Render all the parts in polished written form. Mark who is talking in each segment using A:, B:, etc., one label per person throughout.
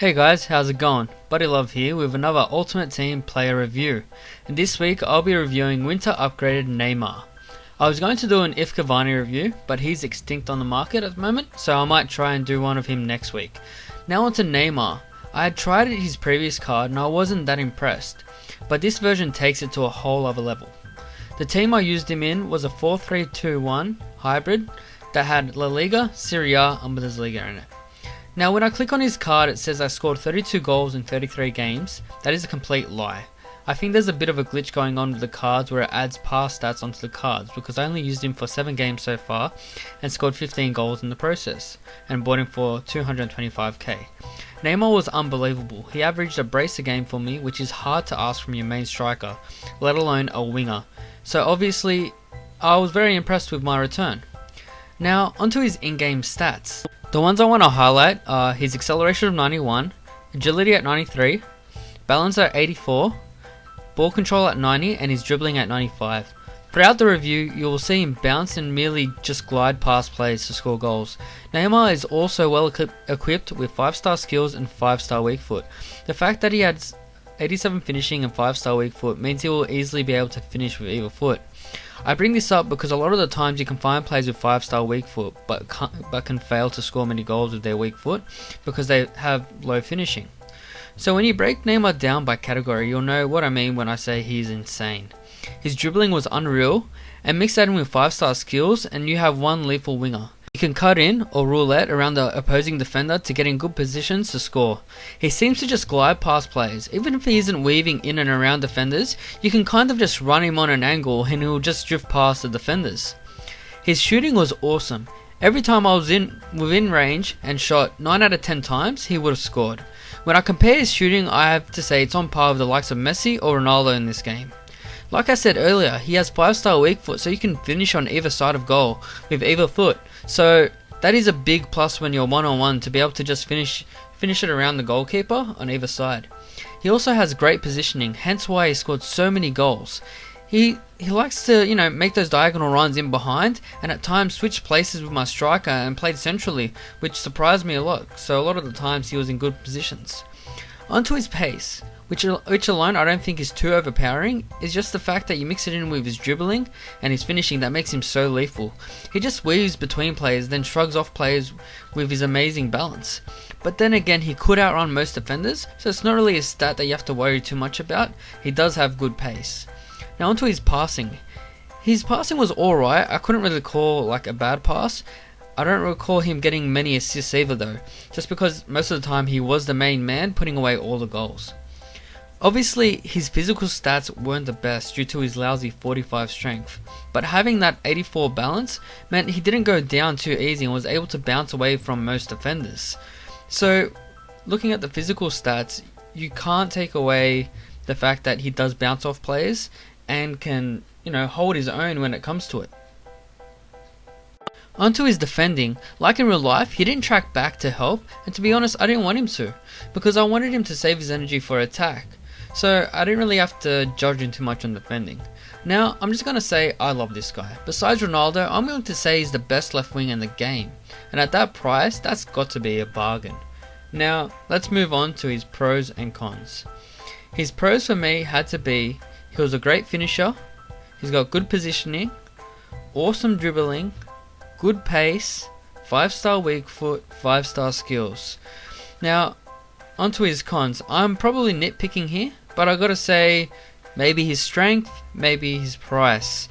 A: Hey guys, how's it going? Buddy Love here with another Ultimate Team player review. And this week I'll be reviewing Winter Upgraded Neymar. I was going to do an If Cavani review, but he's extinct on the market at the moment, so I might try and do one of him next week. Now on to Neymar. I had tried his previous card and I wasn't that impressed, but this version takes it to a whole other level. The team I used him in was a 4-3-2-1 hybrid that had La Liga, Serie A and Bundesliga in it. Now when I click on his card it says I scored 32 goals in 33 games. That is a complete lie. I think there's a bit of a glitch going on with the cards where it adds past stats onto the cards, because I only used him for 7 games so far and scored 15 goals in the process and bought him for 225k. Neymar was unbelievable. He averaged a brace a game for me, which is hard to ask from your main striker, let alone a winger. So obviously I was very impressed with my return. Now onto his in-game stats. The ones I want to highlight are his acceleration of 91, agility at 93, balance at 84, ball control at 90 and his dribbling at 95. Throughout the review you will see him bounce and merely just glide past players to score goals. Neymar is also well equipped with 5-star skills and 5-star weak foot. The fact that he has 87 finishing and 5-star weak foot means he will easily be able to finish with either foot. I bring this up because a lot of the times you can find players with 5-star weak foot but can fail to score many goals with their weak foot because they have low finishing. So when you break Neymar down by category, you'll know what I mean when I say he's insane. His dribbling was unreal, and mix that in with 5-star skills and you have one lethal winger. You can cut in or roulette around the opposing defender to get in good positions to score. He seems to just glide past players. Even if he isn't weaving in and around defenders, you can kind of just run him on an angle and he'll just drift past the defenders. His shooting was awesome. Every time I was within range and shot 9 out of 10 times, he would have scored. When I compare his shooting, I have to say it's on par with the likes of Messi or Ronaldo in this game. Like I said earlier, he has 5-star weak foot, so you can finish on either side of goal with either foot. So that is a big plus when you're one-on-one, to be able to just finish it around the goalkeeper on either side. He also has great positioning, hence why he scored so many goals. He likes to, make those diagonal runs in behind, and at times switch places with my striker and played centrally, which surprised me a lot. So a lot of the times he was in good positions. Onto his pace, which alone I don't think is too overpowering. It's just the fact that you mix it in with his dribbling and his finishing that makes him so lethal. He just weaves between players, then shrugs off players with his amazing balance. But then again, he could outrun most defenders, so it's not really a stat that you have to worry too much about. He does have good pace. Now onto his passing. His passing was alright. I couldn't really call like a bad pass. I don't recall him getting many assists either though, just because most of the time he was the main man putting away all the goals. Obviously his physical stats weren't the best due to his lousy 45 strength, but having that 84 balance meant he didn't go down too easy and was able to bounce away from most defenders. So looking at the physical stats, you can't take away the fact that he does bounce off players and can, hold his own when it comes to it. Onto his defending. Like in real life, he didn't track back to help, and to be honest I didn't want him to, because I wanted him to save his energy for attack. So I didn't really have to judge him too much on defending. Now I'm just going to say I love this guy. Besides Ronaldo, I'm willing to say he's the best left wing in the game, and at that price that's got to be a bargain. Now let's move on to his pros and cons. His pros for me had to be he was a great finisher, he's got good positioning, awesome dribbling, good pace, 5-star weak foot, 5-star skills. Now onto his cons. I'm probably nitpicking here, but I gotta say maybe his strength, maybe his price.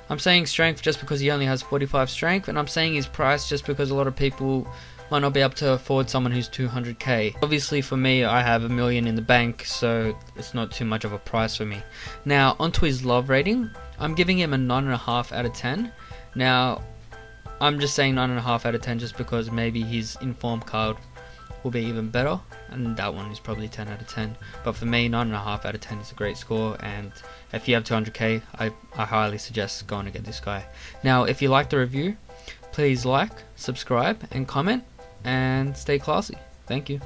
A: I'm saying strength just because he only has 45 strength, and I'm saying his price just because a lot of people might not be able to afford someone who's 200k. Obviously for me I have $1 million in the bank, so it's not too much of a price for me. Now onto his love rating. I'm giving him a 9.5 out of 10. Now I'm just saying 9.5 out of 10 just because maybe his informed card will be even better, and that one is probably 10 out of 10. But for me, 9.5 out of 10 is a great score, and if you have 200k, I highly suggest going to get this guy. Now if you like the review, please like, subscribe and comment, and stay classy. Thank you.